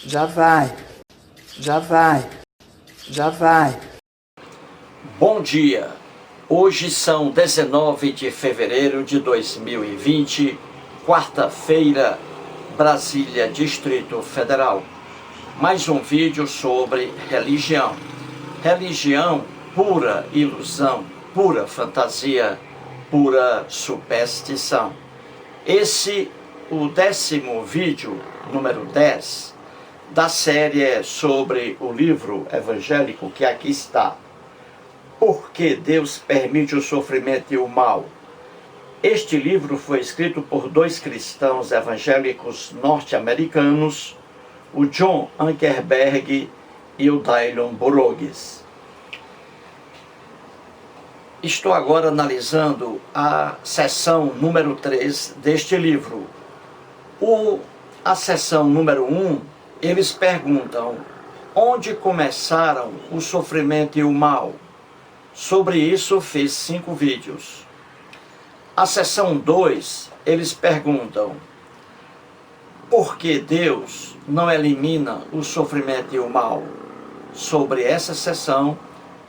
Já vai, já vai, já vai. Bom dia! Hoje são 19 de fevereiro de 2020, quarta-feira, Brasília, Distrito Federal. Mais um vídeo sobre religião. Religião, pura ilusão, pura fantasia, pura superstição. Esse, o 10º vídeo, número 10, da série sobre o livro evangélico que aqui está. Por que Deus permite o sofrimento e o mal? Este livro foi escrito por dois cristãos evangélicos norte-americanos, o John Ankerberg e o Dylan Burroughs. Estou agora analisando a seção número 3 deste livro. A seção número 1, eles perguntam: onde começaram o sofrimento e o mal? Sobre isso fiz 5 vídeos. A seção 2, eles perguntam: por que Deus não elimina o sofrimento e o mal? Sobre essa seção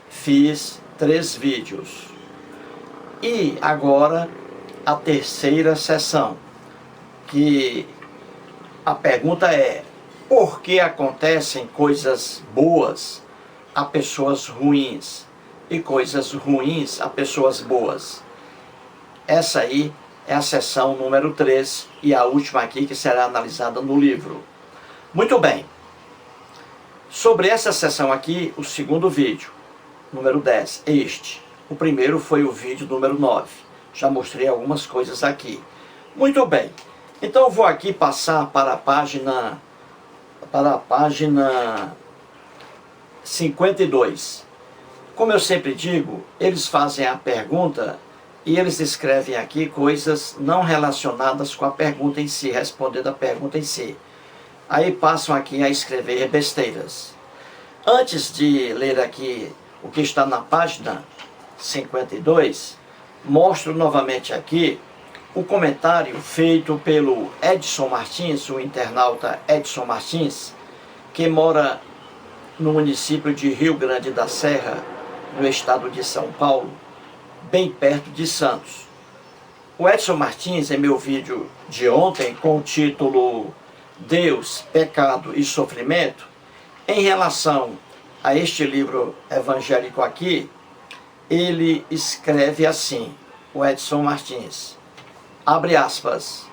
fiz 3 vídeos. E agora a terceira seção, que a pergunta é: por que acontecem coisas boas a pessoas ruins e coisas ruins a pessoas boas? Essa aí é a seção número 3 e a última aqui que será analisada no livro. Muito bem. Sobre essa seção aqui, o segundo vídeo, número 10, este. O primeiro foi o vídeo número 9. Já mostrei algumas coisas aqui. Muito bem. Então eu vou aqui passar para a página 52. Como eu sempre digo, eles fazem a pergunta e eles escrevem aqui coisas não relacionadas com a pergunta em si, respondendo a pergunta em si. Aí passam aqui a escrever besteiras. Antes de ler aqui o que está na página 52, mostro novamente aqui o comentário feito pelo Edson Martins, o internauta Edson Martins, que mora no município de Rio Grande da Serra, no estado de São Paulo, bem perto de Santos. O Edson Martins, em meu vídeo de ontem, com o título Deus, Pecado e Sofrimento, em relação a este livro evangélico aqui, ele escreve assim, o Edson Martins, abre aspas: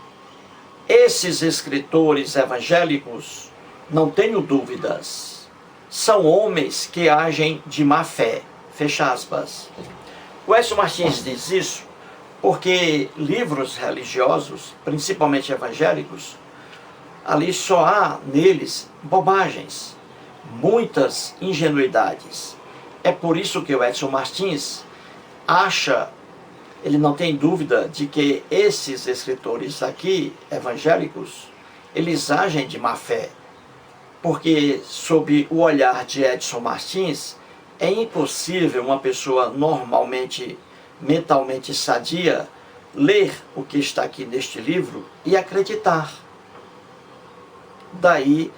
esses escritores evangélicos, não tenho dúvidas, são homens que agem de má fé, fecha aspas. O Edson Martins diz isso porque livros religiosos, principalmente evangélicos, ali só há neles bobagens, muitas ingenuidades. É por isso que o Edson Martins acha, ele não tem dúvida de que esses escritores aqui, evangélicos, eles agem de má fé. Porque, sob o olhar de Edson Martins, é impossível uma pessoa normalmente, mentalmente sadia, ler o que está aqui neste livro e acreditar. Daí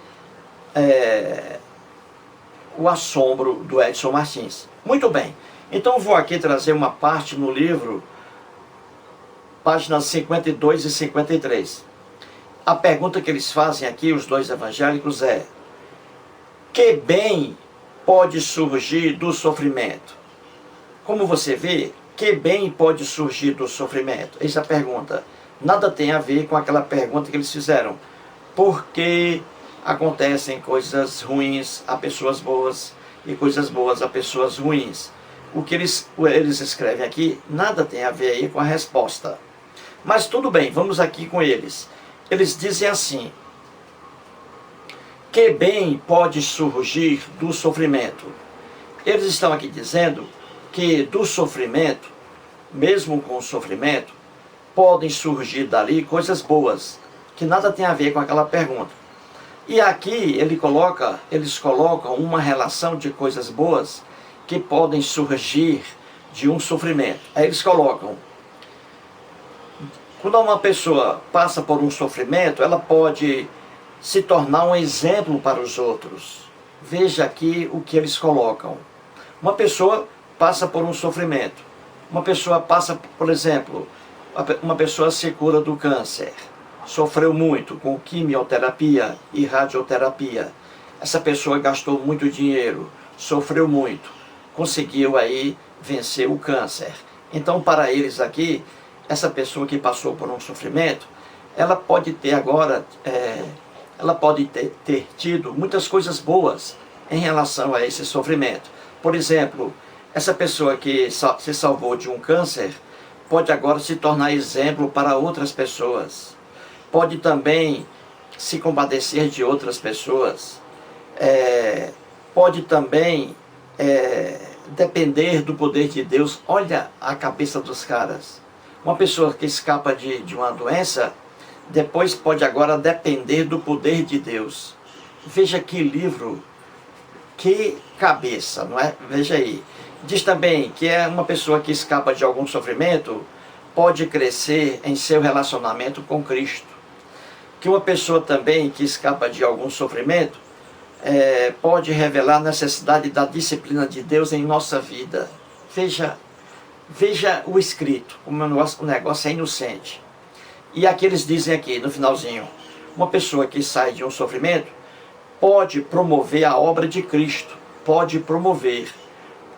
o assombro do Edson Martins. Muito bem, então vou aqui trazer uma parte no livro, páginas 52 e 53. A pergunta que eles fazem aqui, os dois evangélicos, é: que bem pode surgir do sofrimento? Como você vê, que bem pode surgir do sofrimento? Essa é a pergunta. Nada tem a ver com aquela pergunta que eles fizeram: por que acontecem coisas ruins a pessoas boas e coisas boas a pessoas ruins? O que eles escrevem aqui nada tem a ver aí com a resposta. Mas tudo bem, vamos aqui com eles. Eles dizem assim: que bem pode surgir do sofrimento? Eles estão aqui dizendo que do sofrimento, mesmo com o sofrimento, podem surgir dali coisas boas, que nada tem a ver com aquela pergunta. E aqui eles colocam uma relação de coisas boas que podem surgir de um sofrimento. Aí eles colocam: quando uma pessoa passa por um sofrimento, ela pode se tornar um exemplo para os outros. Veja aqui o que eles colocam. Uma pessoa passa por um sofrimento. Uma pessoa passa, por exemplo, uma pessoa se cura do câncer. Sofreu muito com quimioterapia e radioterapia. Essa pessoa gastou muito dinheiro, sofreu muito, conseguiu aí vencer o câncer. Então, para eles aqui, essa pessoa que passou por um sofrimento, ela pode ter agora, ela pode ter tido muitas coisas boas em relação a esse sofrimento. Por exemplo, essa pessoa que se salvou de um câncer pode agora se tornar exemplo para outras pessoas. Pode também se compadecer de outras pessoas. Pode também depender do poder de Deus. Olha a cabeça dos caras. Uma pessoa que escapa de uma doença, depois pode agora depender do poder de Deus. Veja que livro, que cabeça, não é? Veja aí. Diz também que uma pessoa que escapa de algum sofrimento pode crescer em seu relacionamento com Cristo. Que uma pessoa também que escapa de algum sofrimento pode revelar a necessidade da disciplina de Deus em nossa vida. Veja o escrito, como o negócio é inocente. E aqui eles dizem aqui, no finalzinho, uma pessoa que sai de um sofrimento pode promover a obra de Cristo, pode promover,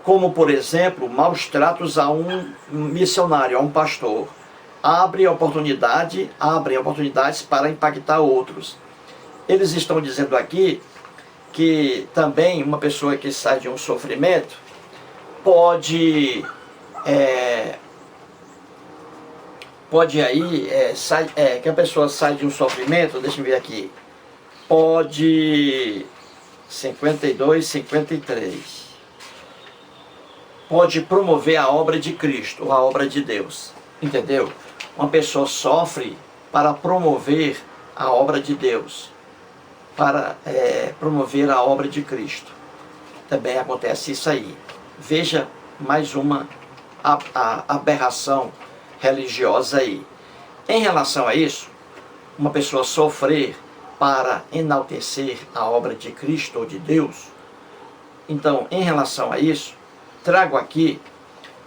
como por exemplo, maus tratos a um missionário, a um pastor. Abrem oportunidades para impactar outros. Eles estão dizendo aqui que também uma pessoa que sai de um sofrimento pode aí, que a pessoa sai de um sofrimento, deixa eu ver aqui, pode, 52, 53, pode promover a obra de Cristo, a obra de Deus, entendeu? Uma pessoa sofre para promover a obra de Deus, para promover a obra de Cristo. Também acontece isso aí. Veja mais uma aberração religiosa aí. Em relação a isso, uma pessoa sofrer para enaltecer a obra de Cristo ou de Deus, então, em relação a isso, trago aqui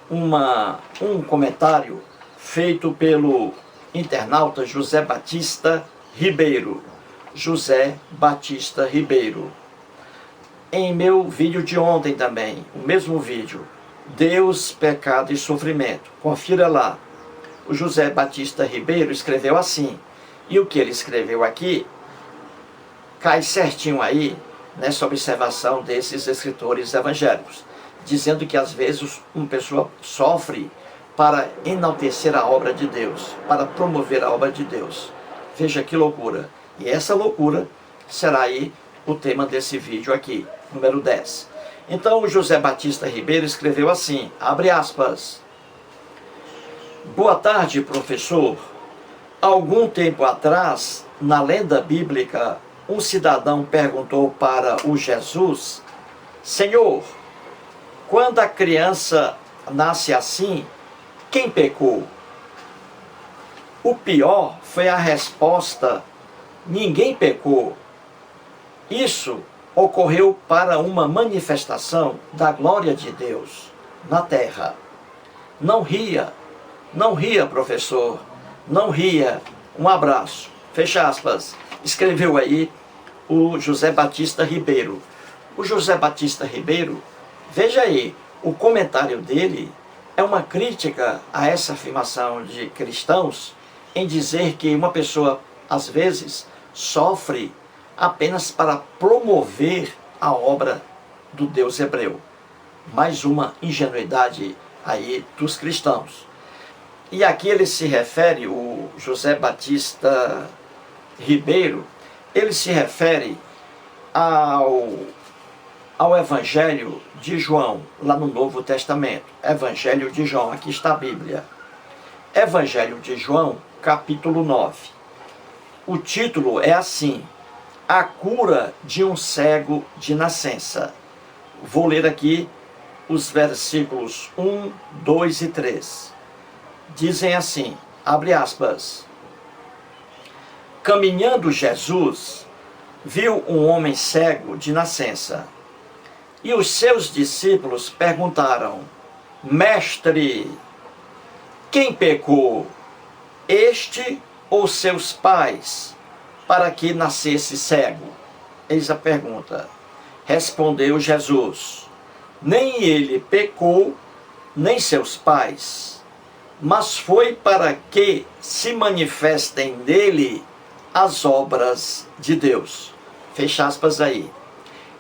um comentário feito pelo internauta José Batista Ribeiro. José Batista Ribeiro. Em meu vídeo de ontem também, o mesmo vídeo, Deus, Pecado e Sofrimento. Confira lá. O José Batista Ribeiro escreveu assim. E o que ele escreveu aqui cai certinho aí nessa observação desses escritores evangélicos, dizendo que às vezes uma pessoa sofre para enaltecer a obra de Deus, para promover a obra de Deus. Veja que loucura. E essa loucura será aí o tema desse vídeo aqui, número 10. Então o José Batista Ribeiro escreveu assim, abre aspas. Boa tarde, professor. Algum tempo atrás, na lenda bíblica, um cidadão perguntou para o Jesus, Senhor, quando a criança nasce assim, quem pecou? O pior foi a resposta, ninguém pecou. Isso ocorreu para uma manifestação da glória de Deus na terra. Não ria, professor, não ria. Um abraço. Fecha aspas. Escreveu aí o José Batista Ribeiro. O José Batista Ribeiro, veja aí, o comentário dele é uma crítica a essa afirmação de cristãos em dizer que uma pessoa, às vezes, sofre apenas para promover a obra do Deus hebreu. Mais uma ingenuidade aí dos cristãos. E aqui ele se refere, o José Batista Ribeiro, ele se refere ao Evangelho de João, lá no Novo Testamento. Evangelho de João, aqui está a Bíblia. Evangelho de João, capítulo 9. O título é assim, A cura de um cego de nascença. Vou ler aqui os versículos 1, 2 e 3. Dizem assim, abre aspas. Caminhando Jesus, viu um homem cego de nascença. E os seus discípulos perguntaram: Mestre, quem pecou, este ou seus pais, para que nascesse cego? Eis a pergunta. Respondeu Jesus: Nem ele pecou, nem seus pais, mas foi para que se manifestem nele as obras de Deus. Fecha aspas aí.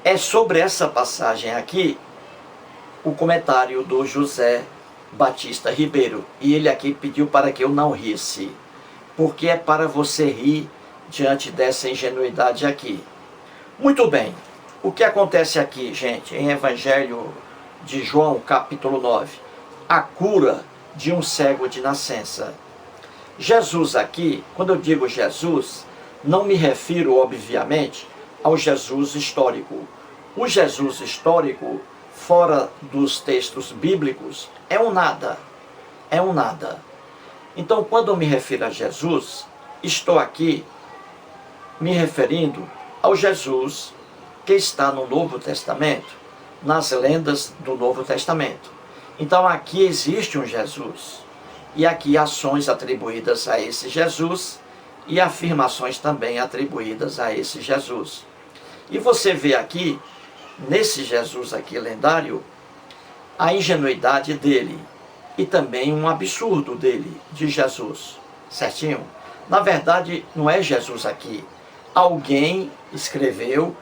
É sobre essa passagem aqui o comentário do José Batista Ribeiro. E ele aqui pediu para que eu não risse, porque é para você rir diante dessa ingenuidade aqui. Muito bem. O que acontece aqui, gente, em Evangelho de João, capítulo 9? A cura de um cego de nascença. Jesus aqui, quando eu digo Jesus, não me refiro, obviamente, ao Jesus histórico. O Jesus histórico, fora dos textos bíblicos, é um nada. É um nada. Então, quando eu me refiro a Jesus, estou aqui me referindo ao Jesus que está no Novo Testamento, nas lendas do Novo Testamento. Então aqui existe um Jesus, e aqui ações atribuídas a esse Jesus, e afirmações também atribuídas a esse Jesus. E você vê aqui, nesse Jesus aqui lendário, a ingenuidade dele, e também um absurdo dele, de Jesus, certinho? Na verdade, não é Jesus aqui. Alguém escreveu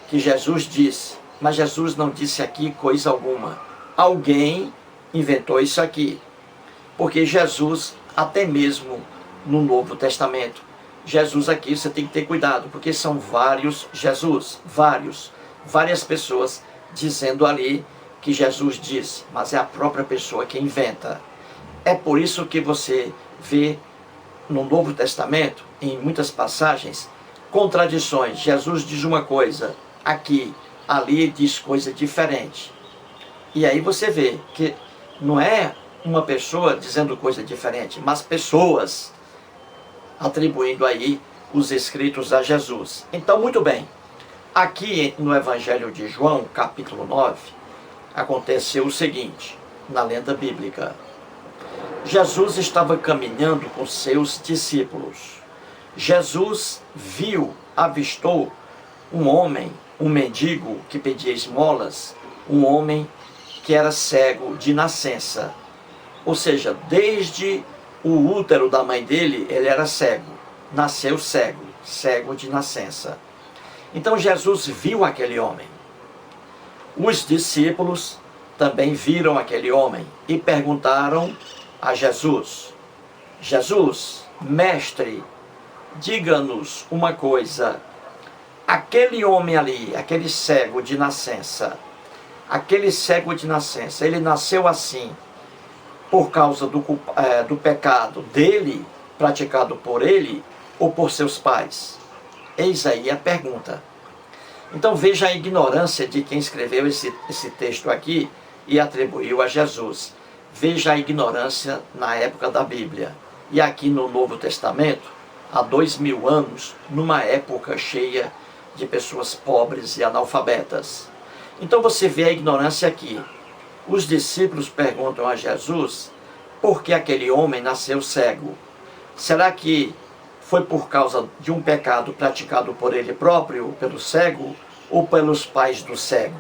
que Jesus disse, mas Jesus não disse aqui coisa alguma. Alguém inventou isso aqui. Porque Jesus, até mesmo no Novo Testamento, Jesus aqui você tem que ter cuidado, porque são vários Jesus, várias pessoas dizendo ali que Jesus disse, mas é a própria pessoa que inventa. É por isso que você vê no Novo Testamento, em muitas passagens, contradições. Jesus diz uma coisa aqui, ali diz coisa diferente. E aí você vê que não é uma pessoa dizendo coisa diferente, mas pessoas atribuindo aí os escritos a Jesus. Então, muito bem. Aqui no Evangelho de João, capítulo 9, aconteceu o seguinte, na lenda bíblica. Jesus estava caminhando com seus discípulos. Jesus avistou um homem, um mendigo que pedia esmolas, um homem que era cego de nascença. Ou seja, desde o útero da mãe dele, ele era cego. Nasceu cego, cego de nascença. Então Jesus viu aquele homem. Os discípulos também viram aquele homem e perguntaram a Jesus: Jesus, mestre, diga-nos uma coisa. Aquele homem ali, aquele cego de nascença, ele nasceu assim por causa do pecado dele, praticado por ele, ou por seus pais? Eis aí a pergunta. Então veja a ignorância de quem escreveu esse texto aqui e atribuiu a Jesus. Veja a ignorância na época da Bíblia. E aqui no Novo Testamento, há 2000 anos, numa época cheia de pessoas pobres e analfabetas. Então você vê a ignorância aqui. Os discípulos perguntam a Jesus por que aquele homem nasceu cego. Será que foi por causa de um pecado praticado por ele próprio, pelo cego, ou pelos pais do cego?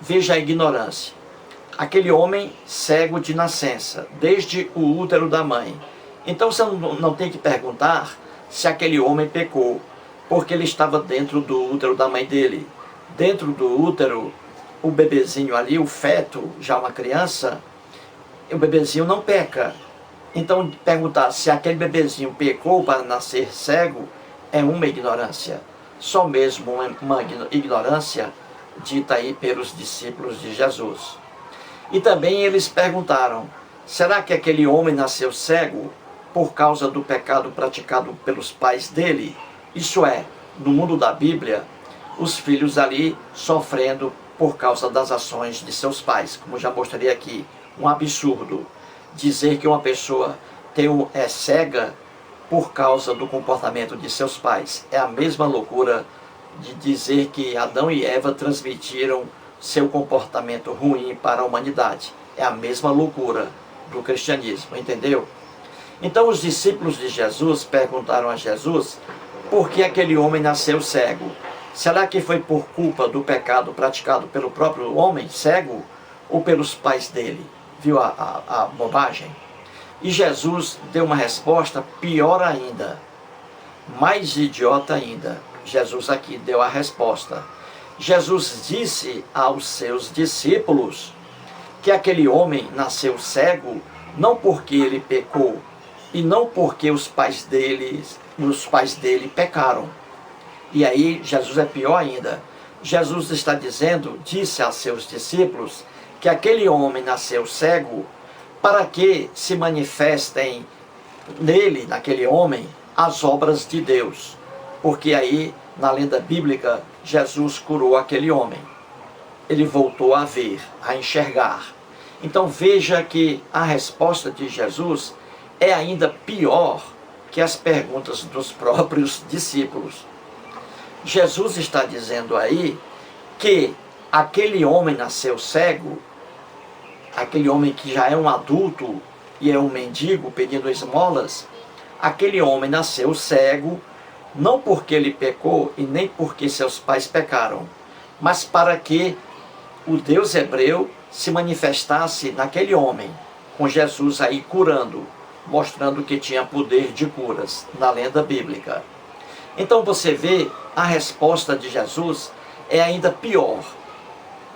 Veja a ignorância. Aquele homem cego de nascença, desde o útero da mãe. Então você não tem que perguntar se aquele homem pecou, porque ele estava dentro do útero da mãe dele. Dentro do útero, o bebezinho ali, o feto, já uma criança, o bebezinho não peca. Então perguntar se aquele bebezinho pecou para nascer cego é uma ignorância. Só mesmo uma ignorância dita aí pelos discípulos de Jesus. E também eles perguntaram: será que aquele homem nasceu cego por causa do pecado praticado pelos pais dele? Isso é, no mundo da Bíblia, os filhos ali sofrendo por causa das ações de seus pais. Como já mostrei aqui, um absurdo dizer que uma pessoa é cega por causa do comportamento de seus pais. É a mesma loucura de dizer que Adão e Eva transmitiram seu comportamento ruim para a humanidade. É a mesma loucura do cristianismo, entendeu? Então os discípulos de Jesus perguntaram a Jesus por que aquele homem nasceu cego. Será que foi por culpa do pecado praticado pelo próprio homem cego ou pelos pais dele? Viu a bobagem? E Jesus deu uma resposta pior ainda, mais idiota ainda. Jesus aqui deu a resposta. Jesus disse aos seus discípulos que aquele homem nasceu cego não porque ele pecou e não porque os pais dele pecaram. E aí Jesus é pior ainda. Jesus está dizendo, disse a seus discípulos, que aquele homem nasceu cego para que se manifestem nele, naquele homem, as obras de Deus. Porque aí, na lenda bíblica, Jesus curou aquele homem. Ele voltou a ver, a enxergar. Então veja que a resposta de Jesus é ainda pior que as perguntas dos próprios discípulos. Jesus está dizendo aí que aquele homem nasceu cego, aquele homem que já é um adulto e é um mendigo pedindo esmolas, aquele homem nasceu cego, não porque ele pecou e nem porque seus pais pecaram, mas para que o Deus hebreu se manifestasse naquele homem, com Jesus aí curando, mostrando que tinha poder de curas, na lenda bíblica. Então você vê, a resposta de Jesus é ainda pior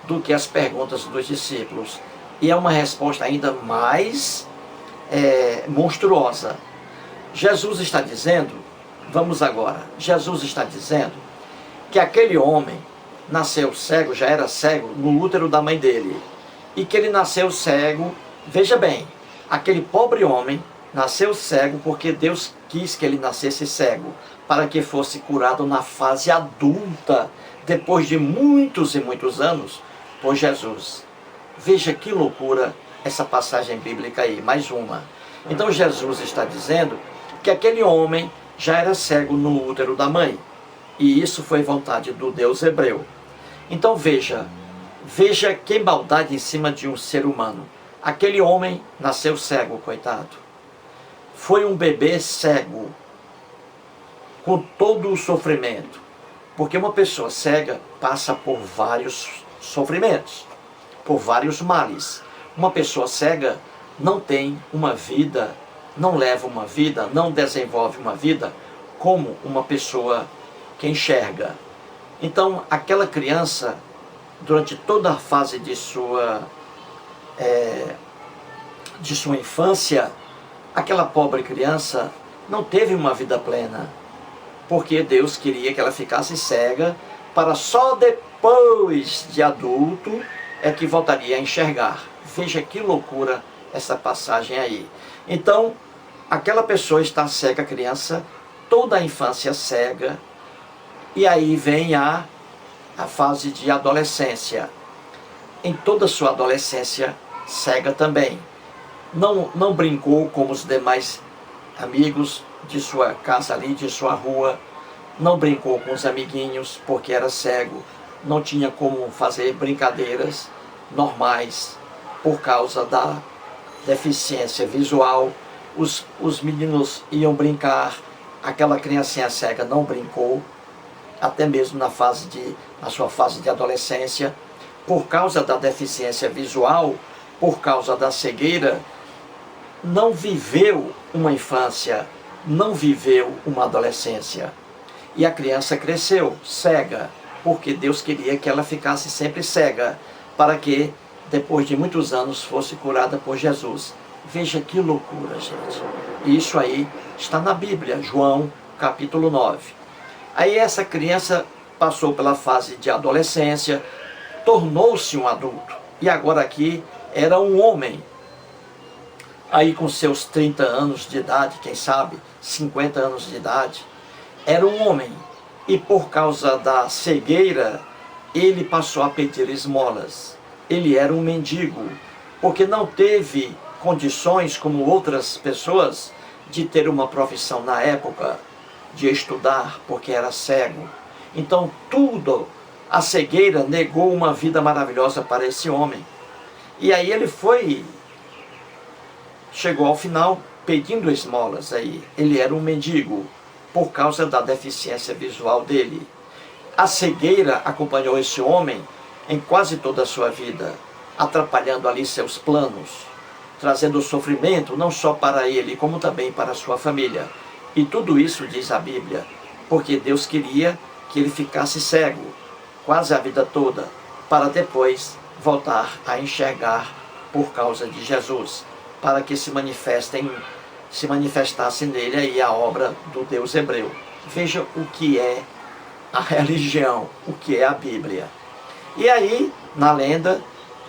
do que as perguntas dos discípulos. E é uma resposta ainda mais monstruosa. Jesus está dizendo, vamos agora, Jesus está dizendo que aquele homem nasceu cego, já era cego no útero da mãe dele. E que ele nasceu cego, veja bem, aquele pobre homem nasceu cego porque Deus quis que ele nascesse cego, para que fosse curado na fase adulta, depois de muitos e muitos anos, por Jesus. Veja que loucura essa passagem bíblica aí, mais uma. Então Jesus está dizendo que aquele homem já era cego no útero da mãe, e isso foi vontade do Deus hebreu. Então veja que maldade em cima de um ser humano. Aquele homem nasceu cego, coitado. Foi um bebê cego, com todo o sofrimento. Porque uma pessoa cega passa por vários sofrimentos, por vários males. Uma pessoa cega não tem uma vida, não leva uma vida, não desenvolve uma vida como uma pessoa que enxerga. Então, aquela criança, durante toda a fase de sua infância, aquela pobre criança não teve uma vida plena, porque Deus queria que ela ficasse cega, para só depois de adulto é que voltaria a enxergar. Veja que loucura essa passagem aí. Então, aquela pessoa está cega, a criança, toda a infância cega, e aí vem a fase de adolescência. Em toda a sua adolescência, cega também. Não brincou como os demais amigos de sua casa ali, de sua rua. Não brincou com os amiguinhos porque era cego. Não tinha como fazer brincadeiras normais por causa da deficiência visual. Os meninos iam brincar, aquela criancinha cega não brincou, até mesmo na sua fase de adolescência, por causa da deficiência visual, por causa da cegueira, não viveu uma infância, não viveu uma adolescência. E a criança cresceu cega, porque Deus queria que ela ficasse sempre cega, para que, depois de muitos anos, fosse curada por Jesus. Veja que loucura, gente. E isso aí está na Bíblia, João, capítulo 9. Aí essa criança passou pela fase de adolescência, tornou-se um adulto. E agora aqui era um homem. Aí com seus 30 anos de idade, quem sabe, 50 anos de idade, era um homem. E por causa da cegueira, ele passou a pedir esmolas. Ele era um mendigo, porque não teve condições, como outras pessoas, de ter uma profissão na época, de estudar, porque era cego. Então tudo, a cegueira negou uma vida maravilhosa para esse homem. E aí ele chegou ao final pedindo esmolas aí. Ele era um mendigo por causa da deficiência visual dele. A cegueira acompanhou esse homem em quase toda a sua vida, atrapalhando ali seus planos, trazendo sofrimento não só para ele, como também para a sua família. E tudo isso diz a Bíblia, porque Deus queria que ele ficasse cego quase a vida toda, para depois voltar a enxergar por causa de Jesus, para que se manifestasse nele aí a obra do Deus hebreu. Veja o que é a religião, o que é a Bíblia. E aí, na lenda,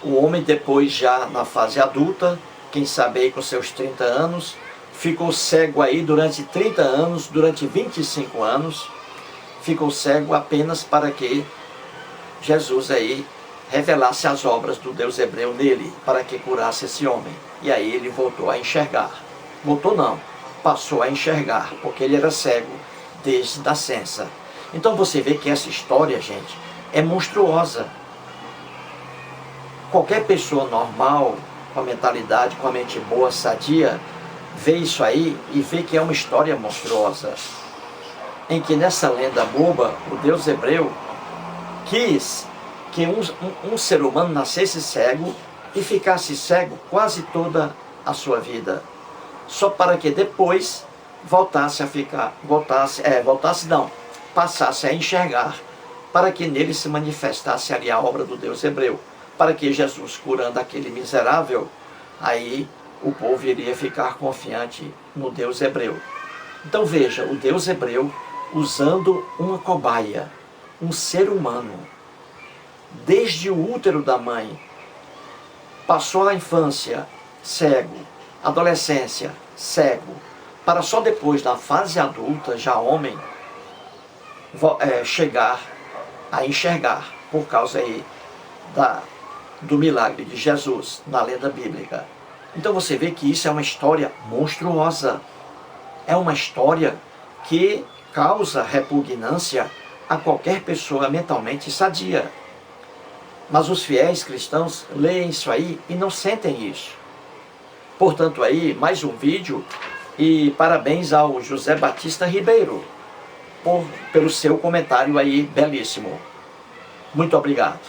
o homem depois já na fase adulta, quem sabe aí com seus 30 anos, ficou cego aí durante 30 anos, durante 25 anos, ficou cego apenas para que Jesus aí revelasse as obras do Deus hebreu nele, para que curasse esse homem. E aí ele voltou a enxergar. Voltou não, passou a enxergar, porque ele era cego desde a nascença. Então você vê que essa história, gente, é monstruosa. Qualquer pessoa normal, com a mentalidade, com a mente boa, sadia, vê isso aí e vê que é uma história monstruosa. Em que nessa lenda boba, o Deus hebreu quis que um ser humano nascesse cego e ficasse cego quase toda a sua vida. Só para que depois passasse a enxergar, para que nele se manifestasse ali a obra do Deus hebreu, para que Jesus, curando aquele miserável, aí o povo iria ficar confiante no Deus hebreu. Então veja, o Deus hebreu usando uma cobaia, um ser humano, desde o útero da mãe, passou a infância cego, adolescência cego, para só depois, na fase adulta, já homem, chegar a enxergar, por causa aí do milagre de Jesus na lenda bíblica. Então você vê que isso é uma história monstruosa, é uma história que causa repugnância a qualquer pessoa mentalmente sadia. Mas os fiéis cristãos leem isso aí e não sentem isso. Portanto aí, mais um vídeo, e parabéns ao José Batista Ribeiro pelo seu comentário aí belíssimo. Muito obrigado.